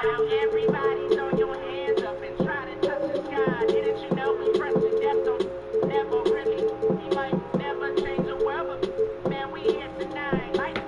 Now everybody throw your hands up and try to touch the sky. Didn't you know we press to death don't never really? We might never change the world, but man, we here tonight. Lights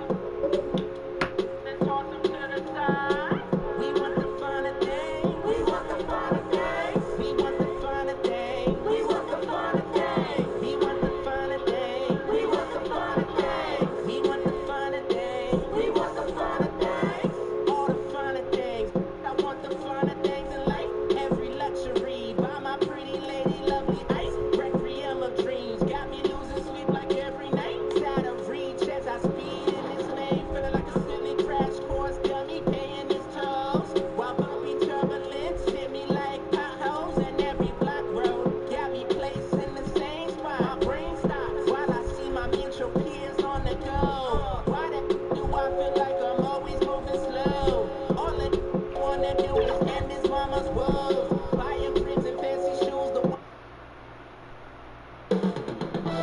then toss them to the side. We want the finer thing. We want the finer thing. We want the finer thing. We want the finer thing. We want the finer thing. We want the finer thing. We want the finer thing. We want the finer thing. All the finer things. I want the finer things in life. Every luxury. Buy my pretty lady lovely ice. Requiem of dreams. Got me losing sleep like every night. Out of reach as I speed in this lane. Feeling like a silly crash course dummy. Paying his tolls. While bumpy turbulence hit me like potholes. And every block road got me placed in the same spot. My brain stops while I see my mutual peers on the go. Why the do I feel like I'm always moving slow? All I wanna do is end his mama's woes. Buying friends and fancy shoes.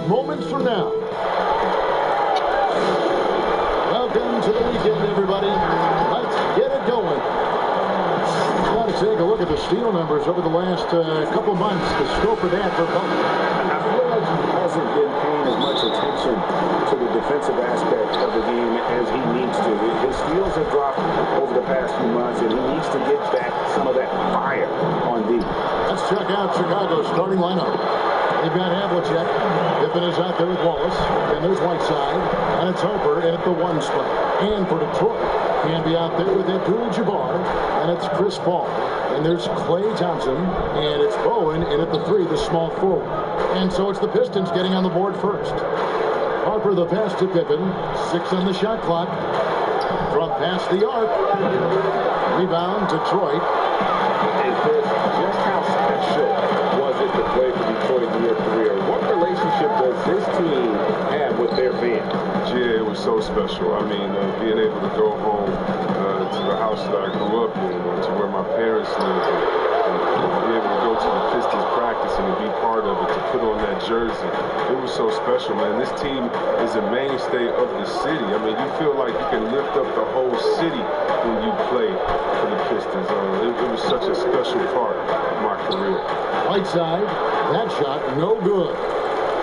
Moments from now. Welcome to the weekend, everybody. Let's get it going. Got to take a look at the steal numbers over the last couple months. The scope of that for both. I feel like he hasn't been paying as much attention to the defensive aspect of the game as he needs to. His steals have dropped over the past few months, and he needs to get back some of that fire on D. Let's check out Chicago's starting lineup. They've got Havlicek. Pippen is out there with Wallace. And there's Whiteside. And it's Harper in at the 1 spot. And for Detroit, can be out there with Abdul-Jabbar. And it's Chris Paul. And there's Klay Thompson. And it's Bowen in at the 3, the small forward. And so it's the Pistons getting on the board first. Harper the pass to Pippen. 6 on the shot clock. From past the arc. Rebound, Detroit. Just how special was it to play for Detroit in your career? What relationship does this team have with their fans? Yeah, it was so special. I mean, being able to go home to the house that I grew up in, to where my parents lived, and be able to go to the Pistons practice and to be part of it, to put on that jersey. It was so special, man. This team is a mainstay of the city. I mean, you feel like you can lift up the whole city when you play for the Pistons. It was such a special part of my career. Whiteside, that shot, no good.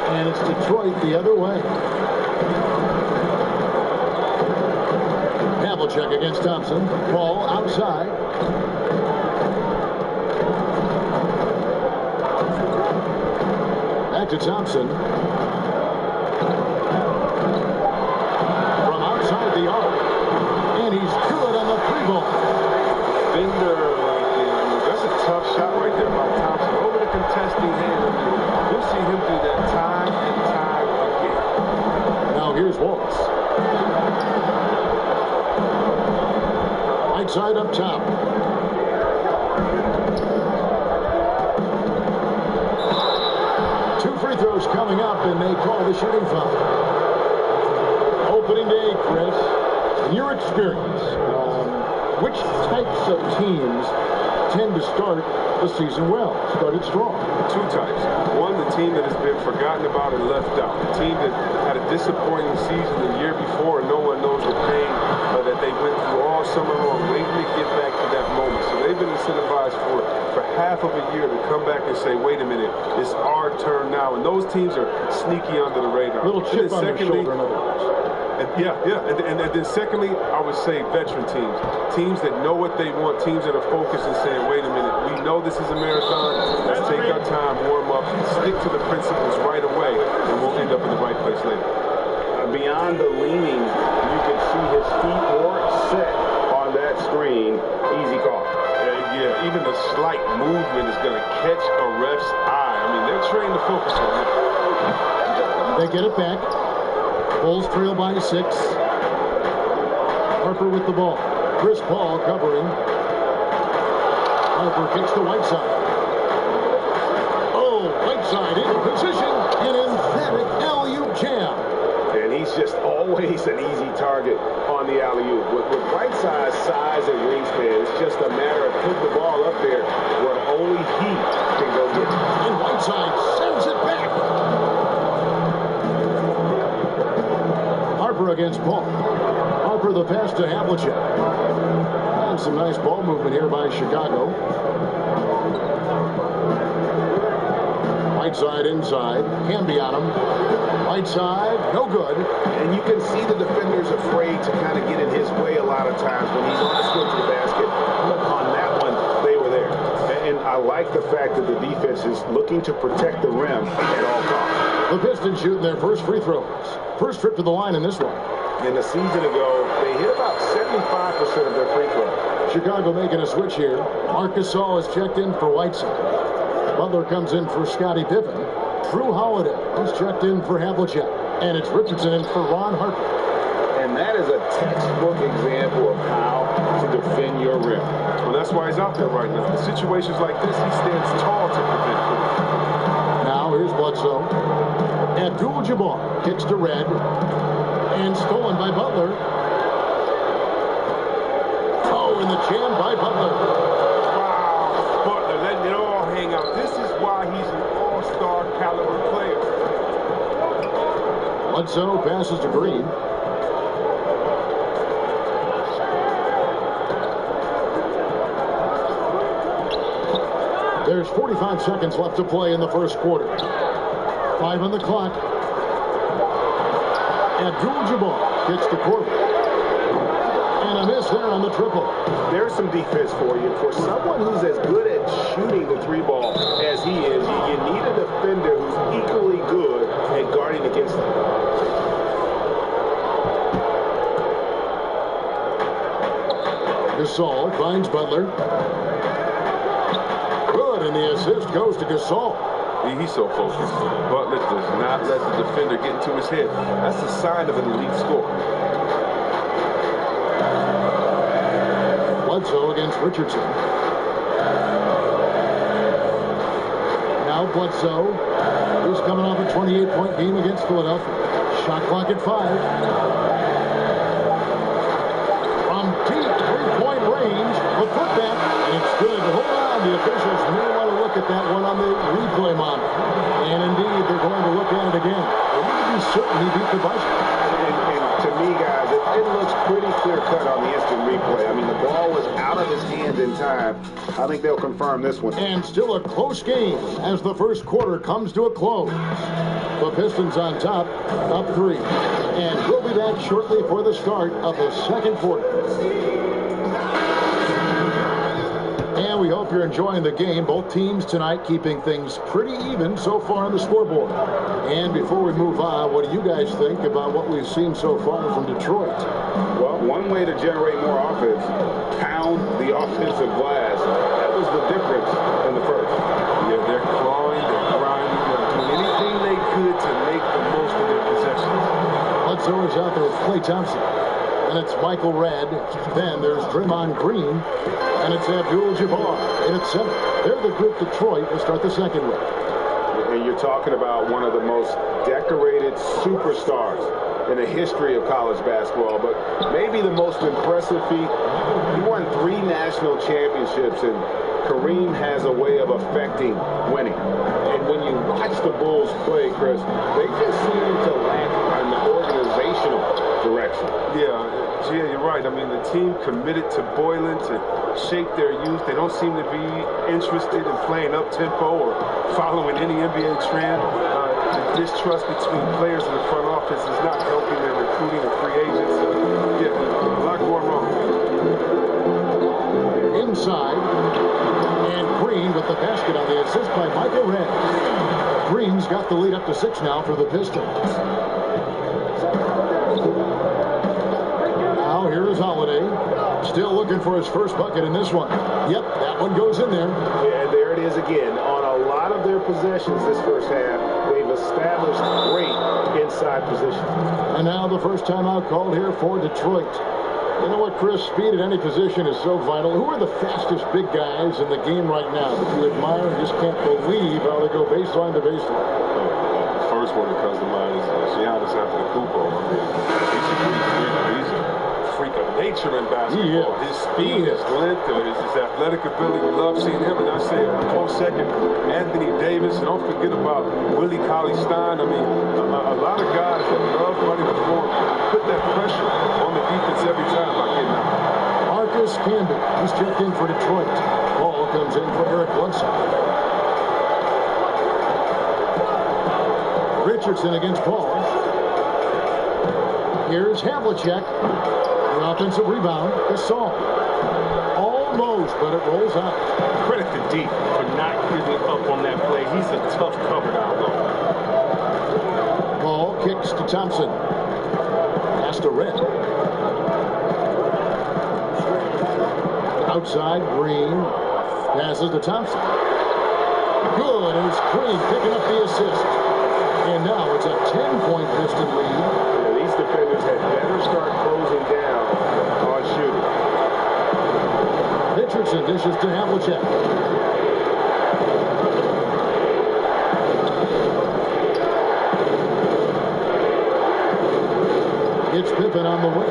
And it's Detroit the other way. Havlicek against Thompson. Ball outside. Back to Thompson. From outside the arc. And he's good on the 3-ball. Bender right there. That's a tough shot right there by Thompson. Over the contesting hand. You'll see him do that time and time again. Now here's Wallace. Right side up top. Two free throws coming up, and they call the shooting foul. Opening day, Chris. In your experience, which types of teams tend to start the season well, started strong? 2 types. One, the team that has been forgotten about and left out. The team that had a disappointing season the year before, and no one knows the pain that they went through all summer long, waiting to get back to that moment. So they've been incentivized for half of a year to come back and say, wait a minute, it's our turn now. And those teams are sneaky under the radar. Little chip on their shoulder, in other words. And then secondly, I would say veteran teams. Teams that know what they want, teams that are focused and saying, wait a minute, we know this is a marathon. Let's take our time, warm up, stick to the principles right away, and we'll end up in the right place later. Beyond the leaning, you can see his feet more set on that screen. Easy call. Yeah, even a slight movement is going to catch a ref's eye. I mean, they're trained to focus on that. They get it back. Bulls trail by 6. Harper with the ball. Chris Paul covering. Harper kicks to Whiteside. Oh, Whiteside in position. An emphatic alley-oop jam. And he's just always an easy target on the alley-oop. With Whiteside's size and wingspan, it's just a matter of putting the ball up there where only he can go get it. And Whiteside sends it back. Harper against Paul. Harper the pass to Havlicek. And on some nice ball movement here by Chicago. Right side inside. Camby on him. Right side, no good. And you can see the defender's afraid to kind of get in his way a lot of times when he's on his way to the basket. But on that one, they were there. And I like the fact that the defense is looking to protect the rim at all costs. The Pistons shooting their first free throws. First trip to the line in this one. In the season ago, they hit about 75% of their free throws. Chicago making a switch here. Marc Gasol is checked in for Whiteside. Butler comes in for Scottie Pippen. Drew Holiday is checked in for Havlicek. And it's Richardson in for Ron Harper. And that is a textbook example of how to defend your rim. Well, that's why he's out there right now. In situations like this, he stands tall to prevent it. Now here's Bledsoe. Abdul-Jabbar kicks to Red. And stolen by Butler. Oh, and the jam by Butler. Wow, Butler letting it all hang out. This is why he's an all-star caliber player. Bledsoe passes to Green. There's 45 seconds left to play in the first quarter. 5 on the clock. Abdul-Jabbar gets the quarter. And a miss there on the triple. There's some defense for you. For someone who's as good at shooting the three ball as he is, you need a defender who's equally good at guarding against him. Gasol finds Butler. Good, and the assist goes to Gasol. He's so focused. Butler does not let the defender get into his head. That's a sign of an elite scorer. Bledsoe against Richardson. Now Bledsoe, who's coming off a 28-point game against Philadelphia. Shot clock at 5. From deep three-point range, the putback, and it's good. Hold on, the officials may want to look at that one on the replay monitor. And indeed, they're going to look at it again. They need to be certain he beat the buzzer. And to me, guys, it looks pretty clear-cut on the instant replay. I mean, the ball was out of his hands in time. I think they'll confirm this one. And still a close game as the first quarter comes to a close. The Pistons on top, up 3. And we'll be back shortly for the start of the second quarter. And we hope you're enjoying the game. Both teams tonight keeping things pretty even so far on the scoreboard. And before we move on, what do you guys think about what we've seen so far from Detroit? Well, one way to generate more offense, pound the offensive glass. That was the difference in the first. Yeah, they're clawing, they're grinding, they're doing anything they could to make the most of their possessions. Bledsoe is out there with Klay Thompson. And it's Michael Redd. Then there's Draymond Green. And it's Abdul-Jabbar in at 7. They're the group Detroit will start the second with. And you're talking about one of the most decorated superstars in the history of college basketball, but maybe the most impressive feat. He won 3 national championships, and Kareem has a way of affecting winning. And when you watch the Bulls play, Chris, they just seem to lack in the organizational direction. Yeah, you're right. I mean, the team committed to Boylan to shape their youth. They don't seem to be interested in playing up-tempo or following any NBA trend. The distrust between players in the front office is not helping their recruiting of free agents. Yeah, a lot going wrong. Inside, and Green with the basket on the assist by Michael Redd. Green's got the lead up to 6 now for the Pistons. Now here is Holiday, still looking for his first bucket in this one. Yep, that one goes in there. Yeah, there it is again. On a lot of their possessions this first half, they've established great inside position. And now the first timeout called here for Detroit. You know what, Chris? Speed at any position is so vital. Who are the fastest big guys in the game right now that you admire and just can't believe how they go baseline to baseline? The first one that comes to mind is Giannis Antetokounmpo. He's a freak of nature in basketball. His speed, his length, his athletic ability. We love seeing him. And I say a close second, Anthony Davis. And don't forget about Willie Cauley-Stein. I mean, a lot of guys that love running the floor put that pressure on the defense every time by getting out. Marcus Camby. He's checked in for Detroit. Ball comes in for Eric Bledsoe. Richardson against Paul. Here's Havlicek. The offensive rebound. Gasol. Almost, but it rolls out. Credit to D for not giving up on that play. He's a tough cover down low. Ball kicks to Thompson. Pass to Red. Outside, Green. Passes to Thompson. Good, and it's Green picking up the assist. And now it's a 10-point Piston lead. Yeah, these defenders had better start closing down on shooting. Richardson dishes to Havlicek. It's Pippen on the way.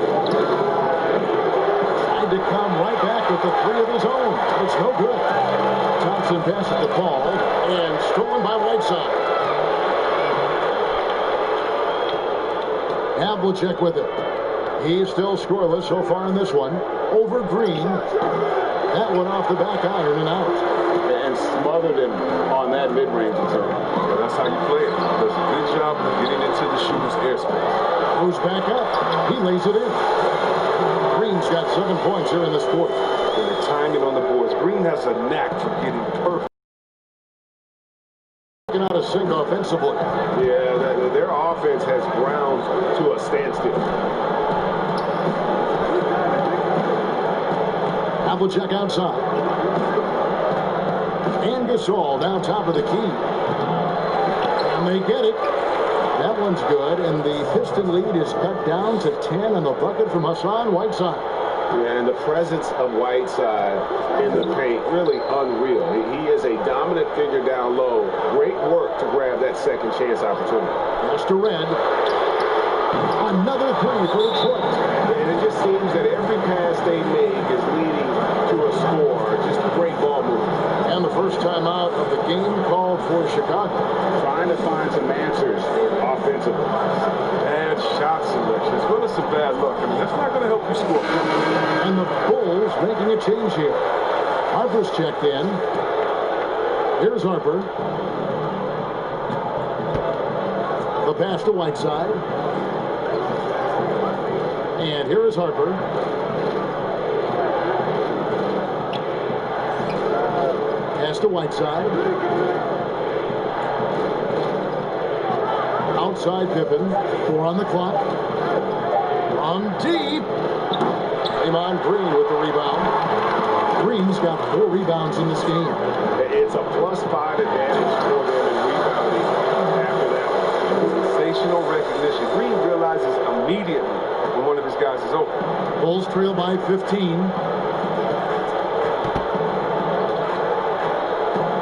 Tried to come right back with the three of his own. It's no good. Thompson passes the ball and stolen by Whiteside. Havlicek with it. He's still scoreless so far in this one. Over Green. That one off the back iron and out. And smothered him on that mid-range attempt. Yeah, that's how you play it. Does a good job of getting into the shooter's airspace. Goes back up. He lays it in. Green's got 7 points here in this quarter. And the timing on the boards. Green has a knack for getting perfect. Out a sink offensively. Yeah, their offense has ground to a standstill. Havlicek outside. And Gasol down top of the key. And they get it. That one's good, and the Piston lead is cut down to 10 on the bucket from Hassan Whiteside. Yeah, and the presence of Whiteside in the paint, really unreal. He is a dominant figure down low. Great work to grab that second chance opportunity. Pass to Red. Another three for Detroit. And it just seems that every pass they make is leading to a score. Just great ball movement. And the first time out of the game called for Chicago. Trying to find some answers offensively. Bad shot selection. As well as some bad luck. I mean, that's not going to help you score. And the Bulls making a change here. Harper's checked in. Here's Harper. The pass to Whiteside. And here is Harper. Pass to Whiteside. Outside Pippen. 4 on the clock. On deep. Draymond Green with the rebound. Green's got 4 rebounds in this game. It's a +5 advantage for them in rebounding after that. Sensational recognition. Green realizes immediately when one of his guys is open. Bulls trail by 15.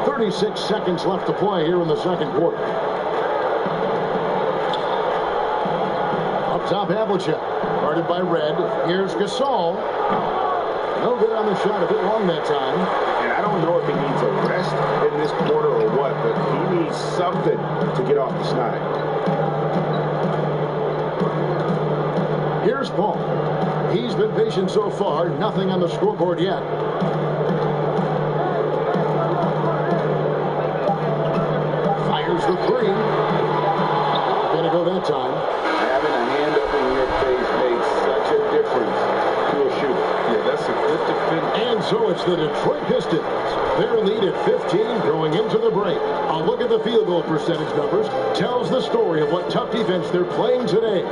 36 seconds left to play here in the second quarter. Up top, Havlicek. Guarded by Red. Here's Gasol. No good on the shot. A bit long that time. And I don't know if he needs a rest in this quarter or what, but he needs something to get off the snide. Here's Paul. He's been patient so far. Nothing on the scoreboard yet. Fires the three. Gonna go that time. Having a hand up in your face makes such a difference to a shooter. Yeah, that's a good defense. And so it's the Detroit Pistons. Their lead at 15 going into the break. A look at the field goal percentage numbers tells the story of what tough defense they're playing today.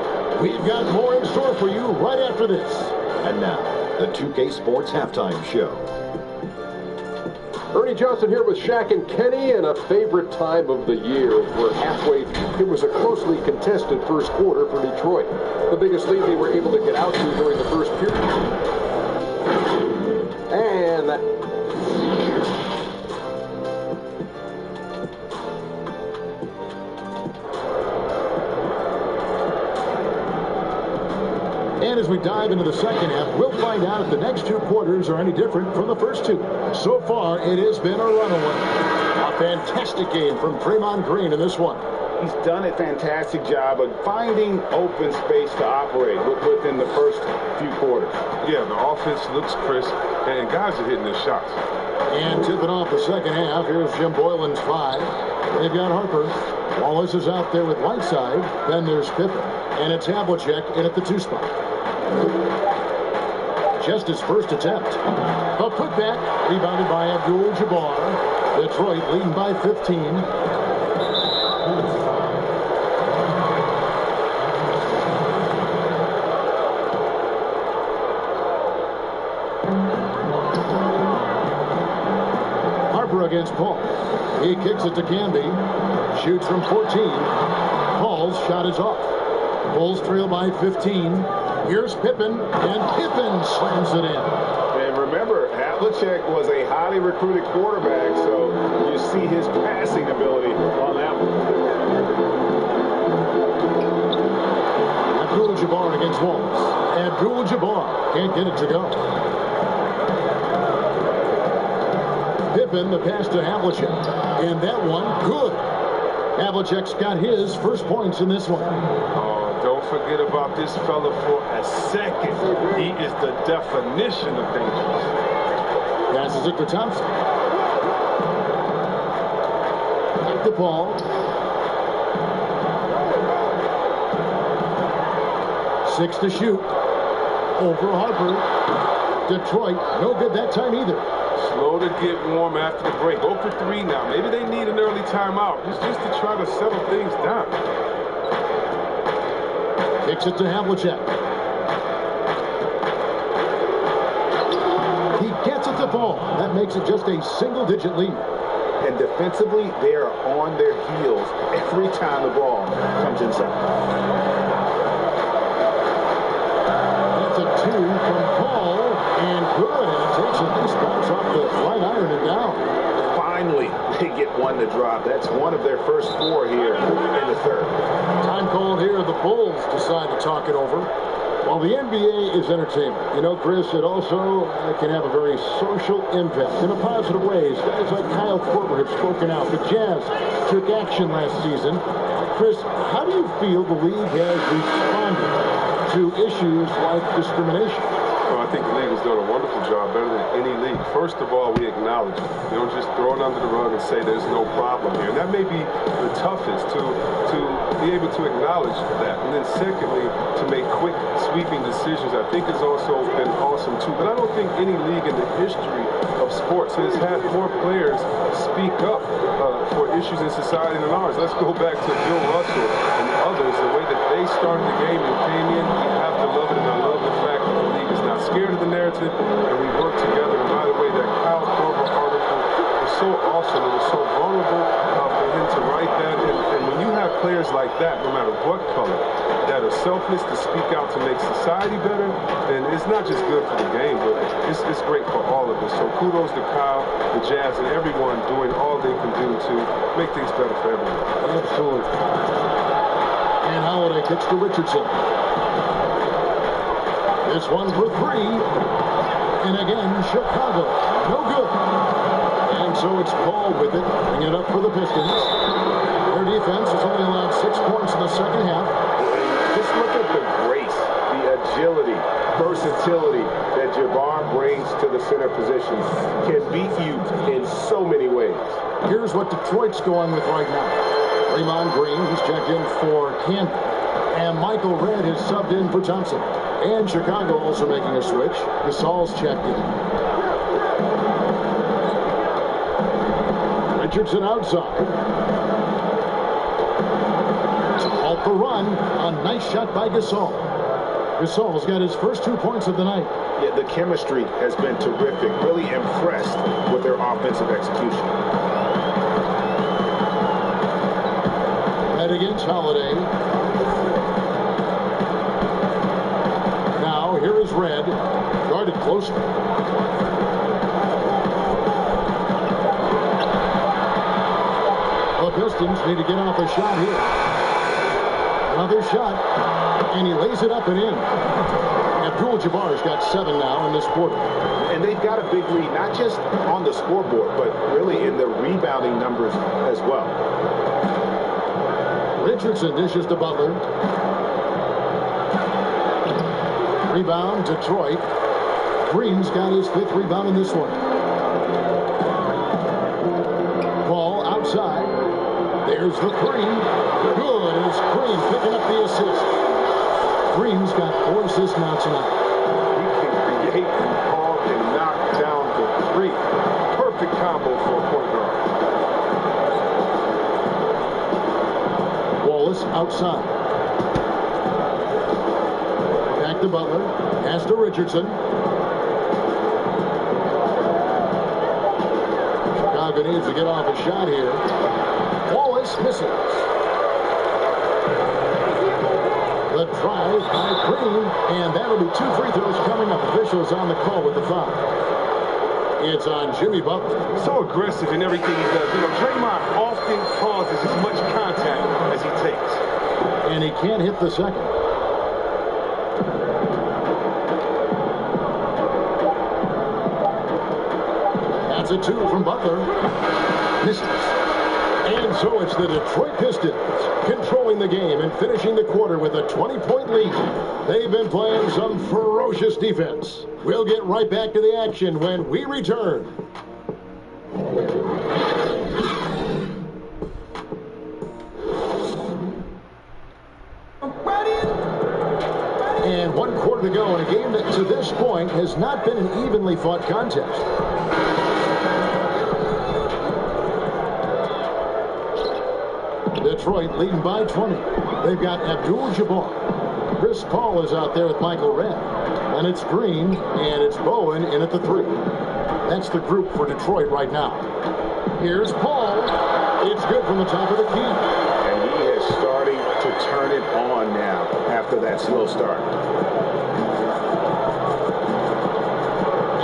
We've got more in store for you right after this. And now, the 2K Sports Halftime Show. Ernie Johnson here with Shaq and Kenny, and a favorite time of the year. We're halfway. It was a closely contested first quarter for Detroit. The biggest lead they were able to get out to during the first period. And that... And as we dive into the second half, we'll find out if the next 2 quarters are any different from the first 2. So far, it has been a runaway. A fantastic game from Draymond Green in this one. He's done a fantastic job of finding open space to operate within the first few quarters. Yeah, the offense looks crisp, and guys are hitting their shots. And tipping off the second half, here's Jim Boylan's 5. They've got Harper. Wallace is out there with Whiteside. Then there's Pippen. And it's Havlicek in at the 2 spot. Just his first attempt. A putback, rebounded by Abdul-Jabbar. Detroit leading by 15. Harper against Paul. He kicks it to Canby. Shoots from 14. Paul's shot is off. Bulls trail by 15. Here's Pippen, and Pippen slams it in. And remember, Havlicek was a highly recruited quarterback, so you see his passing ability on that one. Abdul-Jabbar against Wallace. Abdul-Jabbar can't get it to go. Pippen, the pass to Havlicek. And that one, good. Havlicek's got his first points in this one. Don't forget about this fella for a second. He is the definition of dangerous. Passes it to Thompson. Back to Paul. 6 to shoot. Over Harper. Detroit, no good that time either. Slow to get warm after the break. 0 for 3 now. Maybe they need an early timeout just to try to settle things down. Kicks it to Havlicek. He gets it to Paul. That makes it just a single-digit lead. And defensively, they are on their heels every time the ball comes inside. That's a 2 from Paul, and good. And it takes a nice bounce off the right iron and down. Finally, they get one to drop. That's one of their first 4 here in the third. Time called here. The Bulls decide to talk it over. While the NBA is entertainment, you know, Chris, it also can have a very social impact in a positive way. Guys like Kyle Korver have spoken out. The Jazz took action last season. Chris, how do you feel the league has responded to issues like discrimination? Well, I think the league has done a wonderful job, better than any league. First of all, we acknowledge it. We don't just throw it under the rug and say there's no problem here. And that may be the toughest, to be able to acknowledge that. And then secondly, to make quick, sweeping decisions, I think has also been awesome too. But I don't think any league in the history of sports has had more players speak up for issues in society than ours. Let's go back to Bill Russell and others, the way that they started the game and came in. We have to love it, and I love the fact that the league is not scared of the narrative, and we work together. And by the way, that Kyle Korver article was so awesome. It was so vulnerable for him to write that. And when you have players like that, no matter what color, that are selfless to speak out to make society better, then it's not just good for the game, but it's great for all of us. So kudos to Kyle, the Jazz, and everyone doing all they can do to make things better for everyone. Absolutely. And Holiday kicks to Richardson. This one for 3. And again, Chicago. No good. And so it's Paul with it, bringing it up for the Pistons. Their defense has only allowed 6 points in the second half. Just look at the grace, the agility, versatility that Jabbar brings to the center position. Can beat you in so many ways. Here's what Detroit's going with right now. Raymond Green has checked in for Canby. And Michael Redd has subbed in for Thompson. And Chicago also making a switch. Gasol's checked in. Richardson outside. To halt the run. A nice shot by Gasol. Gasol's got his first 2 points of the night. Yeah, the chemistry has been terrific. Really impressed with their offensive execution. Head against Holiday. Now, here is Red. Guarded closely. The Pistons need to get off a shot here. Another shot. And he lays it up and in. Abdul-Jabbar's got 7 now in this quarter. And they've got a big lead, not just on the scoreboard, but really in the rebounding numbers as well. Richardson dishes to Butler. Rebound, Detroit. Green's got his 5th rebound in this one. Ball outside. There's the 3. Good as Green picking up the assist. Green's got 4 assists now tonight. He can create and ball and knock down the 3. Perfect combo for a point guard. Wallace outside. Back to Butler. Pass to Richardson. Chicago needs to get off a shot here. Wallace misses. The drive by Green, and that'll be 2 free throws coming up. Officials on the call with the foul. It's on Jimmy Butler. So aggressive in everything he does. You know, Draymond often causes as much contact as he takes. And he can't hit the second. That's a 2 from Butler. Misses. And so it's the Detroit Pistons controlling the game and finishing the quarter with a 20-point lead. They've been playing some ferocious defense. We'll get right back to the action when we return. And 1 quarter to go in a game that to this point has not been an evenly fought contest. Detroit leading by 20. They've got Abdul-Jabbar. Chris Paul is out there with Michael Redd. And it's Green, and it's Bowen in at the 3. That's the group for Detroit right now. Here's Paul. It's good from the top of the key. And he is starting to turn it on now after that slow start.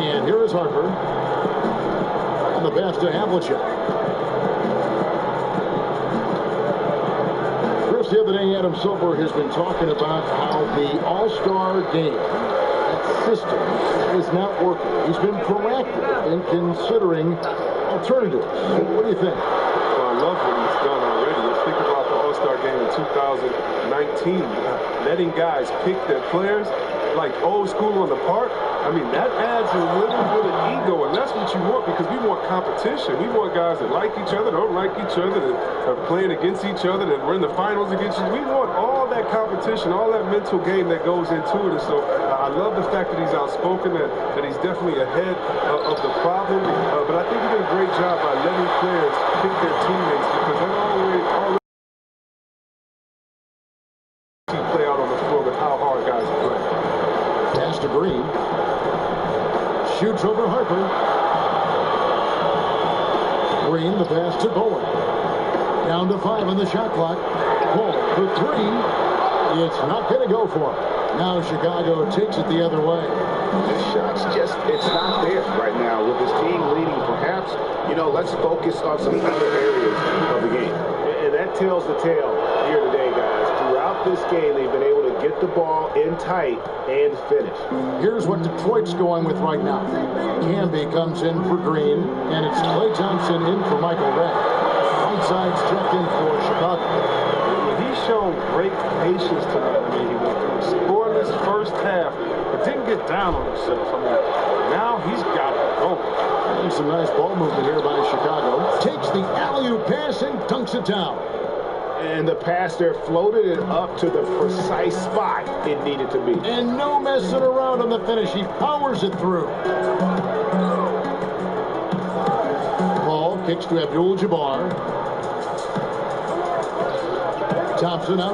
And here is Harper. And the pass to Havlicek. The other day, Adam Silver has been talking about how the All-Star game, that system, is not working. He's been proactive in considering alternatives. What do you think? Well, I love what he's done already. Let's think about the All-Star game in 2019. Letting guys pick their players like old school on the park. I mean, that adds a little bit of ego, and that's what you want because we want competition. We want guys that like each other, don't like each other, that are playing against each other, that we're in the finals against each other. We want all that competition, all that mental game that goes into it. And so I love the fact that he's outspoken, that he's definitely ahead of the problem. But I think he did a great job by letting players pick their teammates because that always play out on the floor with how hard guys play. Pass to Green. Shoots over Harper. Green, the pass to Bowen. Down to 5 on the shot clock. Ball for 3. It's not going to go for him. Now Chicago takes it the other way. This shot's just, it's not there right now. With his team leading, perhaps, let's focus on some other areas of the game. And that tells the tale here today, guys. Throughout this game, they've been able to get the ball in tight and finish. Here's what Detroit's going with right now. Camby comes in for Green, and it's Klay Thompson in for Michael Redd. Whiteside's checked in for Chicago. He's shown great patience tonight. I mean, he went through a scoreless first half, but didn't get down on himself. I mean, now he's got it going. And some nice ball movement here by Chicago. Takes the alley-oop pass and dunks it down. And the pass there floated it up to the precise spot it needed to be. And no messing around on the finish. He powers it through. Ball kicks to Abdul-Jabbar. Thompson out.